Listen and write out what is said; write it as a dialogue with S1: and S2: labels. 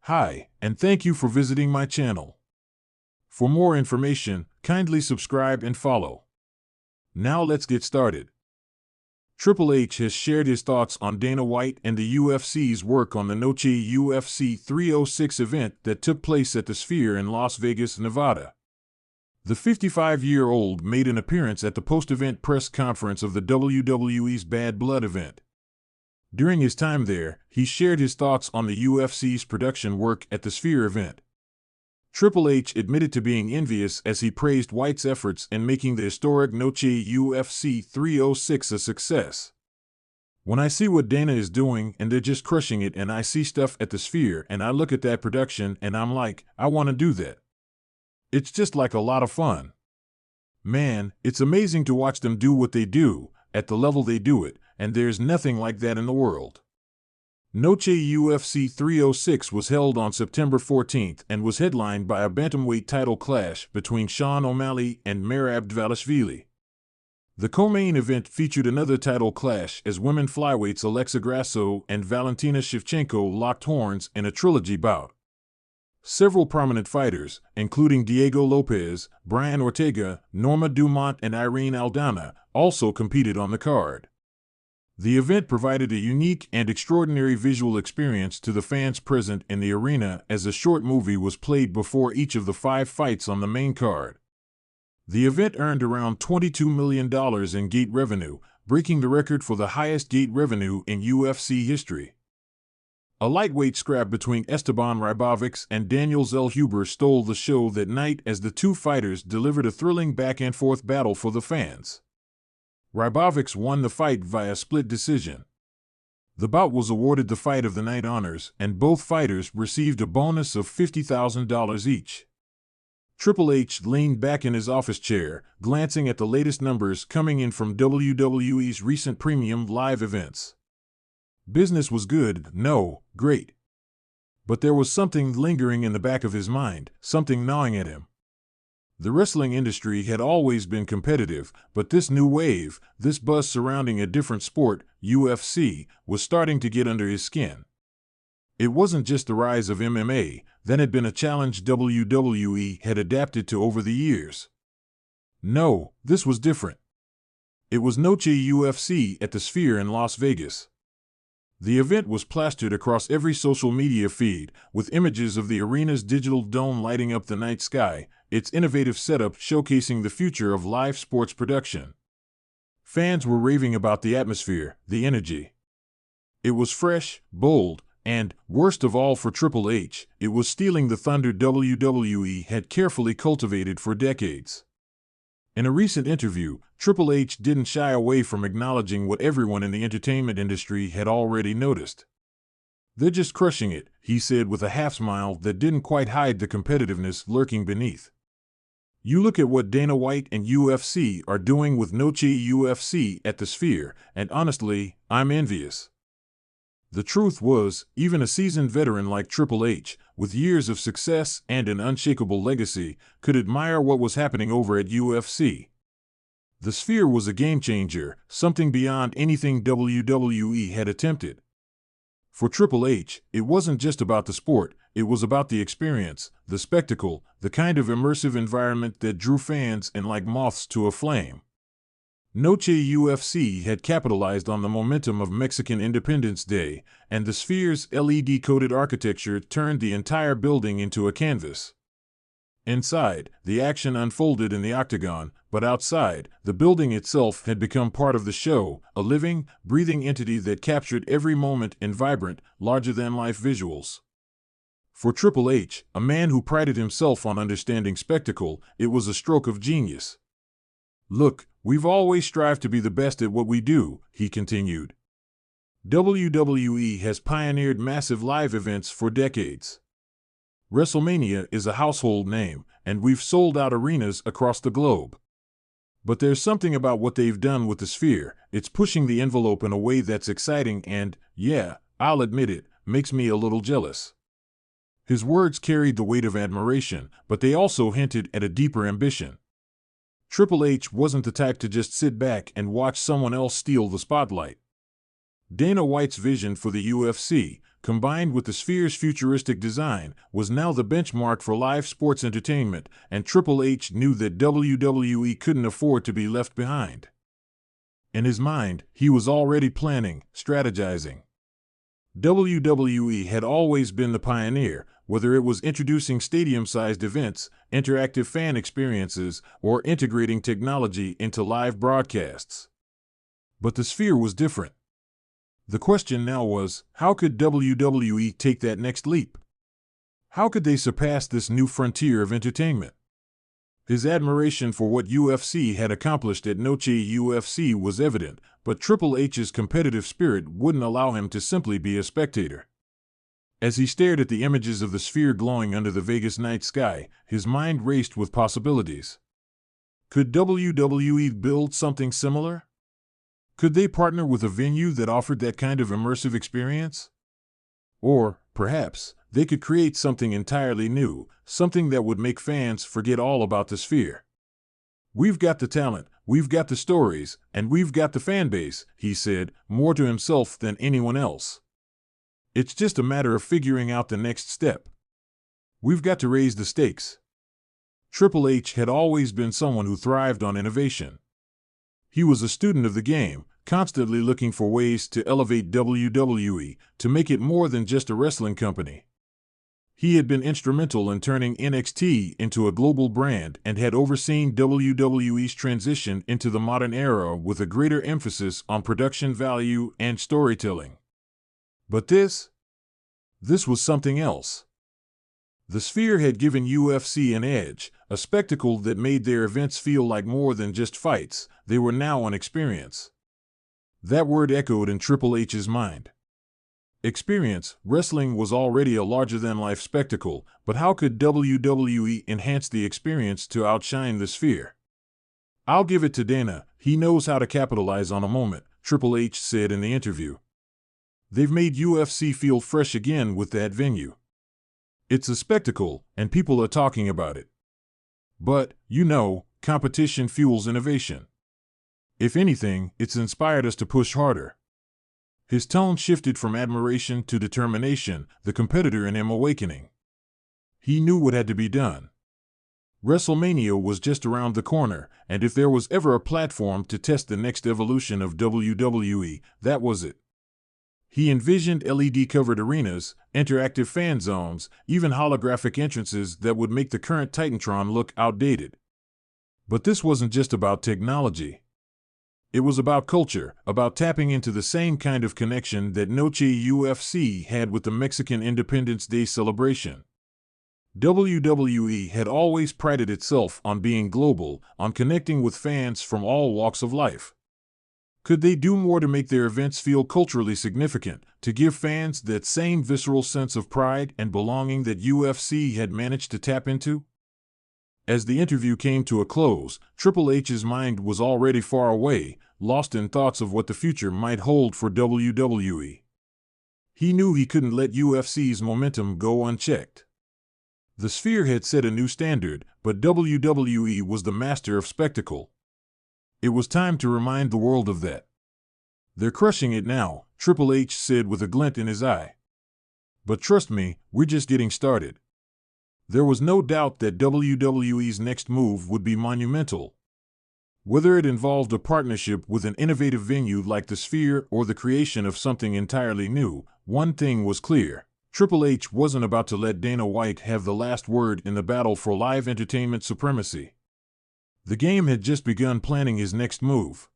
S1: Hi, and thank you for visiting my channel. For more information, kindly subscribe and follow. Now let's get started. Triple H has shared his thoughts on Dana White and the UFC's work on the Noche UFC 306 event that took place at the Sphere in Las Vegas, Nevada. The 55-year-old made an appearance at the post-event press conference of the WWE's Bad Blood event. During his time there, he shared his thoughts on the UFC's production work at the Sphere event. Triple H admitted to being envious as he praised White's efforts in making the historic Noche UFC 306 a success. "When I see what Dana is doing and they're just crushing it, and I see stuff at the Sphere and I look at that production and I'm like, I want to do that. It's just like a lot of fun. Man, it's amazing to watch them do what they do, at the level they do it, and there's nothing like that in the world." Noche UFC 306 was held on September 14th and was headlined by a bantamweight title clash between Sean O'Malley and Merab Dvalishvili. The co-main event featured another title clash as women flyweights Alexa Grasso and Valentina Shevchenko locked horns in a trilogy bout. Several prominent fighters, including Diego Lopez, Brian Ortega, Norma Dumont, and Irene Aldana, also competed on the card. The event provided a unique and extraordinary visual experience to the fans present in the arena as a short movie was played before each of the 5 fights on the main card. The event earned around $22 million in gate revenue, breaking the record for the highest gate revenue in UFC history. A lightweight scrap between Esteban Rybovics and Daniel Zellhuber stole the show that night as the two fighters delivered a thrilling back-and-forth battle for the fans. Rybovics won the fight via split decision. The bout was awarded the Fight of the Night honors, and both fighters received a bonus of $50,000 each. Triple H leaned back in his office chair, glancing at the latest numbers coming in from WWE's recent premium live events. Business was good, no, great. But there was something lingering in the back of his mind, something gnawing at him. The wrestling industry had always been competitive, but this new wave, this buzz surrounding a different sport, UFC, was starting to get under his skin. It wasn't just the rise of MMA, that had been a challenge WWE had adapted to over the years. No, this was different. It was Noche UFC at the Sphere in Las Vegas. The event was plastered across every social media feed, with images of the arena's digital dome lighting up the night sky, its innovative setup showcasing the future of live sports production. Fans were raving about the atmosphere, the energy. It was fresh, bold, and, worst of all for Triple H, it was stealing the thunder WWE had carefully cultivated for decades. In a recent interview, Triple H didn't shy away from acknowledging what everyone in the entertainment industry had already noticed. "They're just crushing it," he said with a half-smile that didn't quite hide the competitiveness lurking beneath. "You look at what Dana White and UFC are doing with Noche UFC at the Sphere, and honestly, I'm envious." The truth was, even a seasoned veteran like Triple H, with years of success and an unshakable legacy, could admire what was happening over at UFC. The Sphere was a game-changer, something beyond anything WWE had attempted. For Triple H, it wasn't just about the sport, it was about the experience, the spectacle, the kind of immersive environment that drew fans in like moths to a flame. Noche UFC had capitalized on the momentum of Mexican Independence Day, and the Sphere's LED-coated architecture turned the entire building into a canvas. Inside, the action unfolded in the octagon, but outside, the building itself had become part of the show, a living, breathing entity that captured every moment in vibrant, larger-than-life visuals. For Triple H, a man who prided himself on understanding spectacle, it was a stroke of genius. "Look, we've always strived to be the best at what we do," he continued. "WWE has pioneered massive live events for decades. WrestleMania is a household name, and we've sold out arenas across the globe. But there's something about what they've done with the Sphere, it's pushing the envelope in a way that's exciting and, yeah, I'll admit it, makes me a little jealous." His words carried the weight of admiration, but they also hinted at a deeper ambition. Triple H wasn't the type to just sit back and watch someone else steal the spotlight. Dana White's vision for the UFC, combined with the Sphere's futuristic design, was now the benchmark for live sports entertainment, and Triple H knew that WWE couldn't afford to be left behind. In his mind, he was already planning, strategizing. WWE had always been the pioneer, whether it was introducing stadium-sized events, interactive fan experiences, or integrating technology into live broadcasts. But the Sphere was different. The question now was, how could WWE take that next leap? How could they surpass this new frontier of entertainment? His admiration for what UFC had accomplished at Noche UFC was evident, but Triple H's competitive spirit wouldn't allow him to simply be a spectator. As he stared at the images of the Sphere glowing under the Vegas night sky, his mind raced with possibilities. Could WWE build something similar? Could they partner with a venue that offered that kind of immersive experience? Or, perhaps, they could create something entirely new, something that would make fans forget all about the Sphere. "We've got the talent, we've got the stories, and we've got the fan base," he said, more to himself than anyone else. "It's just a matter of figuring out the next step. We've got to raise the stakes." Triple H had always been someone who thrived on innovation. He was a student of the game, constantly looking for ways to elevate WWE, to make it more than just a wrestling company. He had been instrumental in turning NXT into a global brand and had overseen WWE's transition into the modern era with a greater emphasis on production value and storytelling. But this was something else. The Sphere had given UFC an edge, a spectacle that made their events feel like more than just fights. They were now an experience. That word echoed in Triple H's mind. Experience. Wrestling was already a larger-than-life spectacle, but how could WWE enhance the experience to outshine the Sphere? "I'll give it to Dana, he knows how to capitalize on a moment," Triple H said in the interview. "They've made UFC feel fresh again with that venue. It's a spectacle, and people are talking about it. But, competition fuels innovation. If anything, it's inspired us to push harder." His tone shifted from admiration to determination, the competitor in him awakening. He knew what had to be done. WrestleMania was just around the corner, and if there was ever a platform to test the next evolution of WWE, that was it. He envisioned LED-covered arenas, interactive fan zones, even holographic entrances that would make the current Titantron look outdated. But this wasn't just about technology. It was about culture, about tapping into the same kind of connection that Noche UFC had with the Mexican Independence Day celebration. WWE had always prided itself on being global, on connecting with fans from all walks of life. Could they do more to make their events feel culturally significant, to give fans that same visceral sense of pride and belonging that UFC had managed to tap into? As the interview came to a close, Triple H's mind was already far away, lost in thoughts of what the future might hold for WWE. He knew he couldn't let UFC's momentum go unchecked. The Sphere had set a new standard, but WWE was the master of spectacle. It was time to remind the world of that. "They're crushing it now," Triple H said with a glint in his eye. "But trust me, we're just getting started." There was no doubt that WWE's next move would be monumental. Whether it involved a partnership with an innovative venue like the Sphere or the creation of something entirely new, one thing was clear. Triple H wasn't about to let Dana White have the last word in the battle for live entertainment supremacy. The game had just begun planning his next move.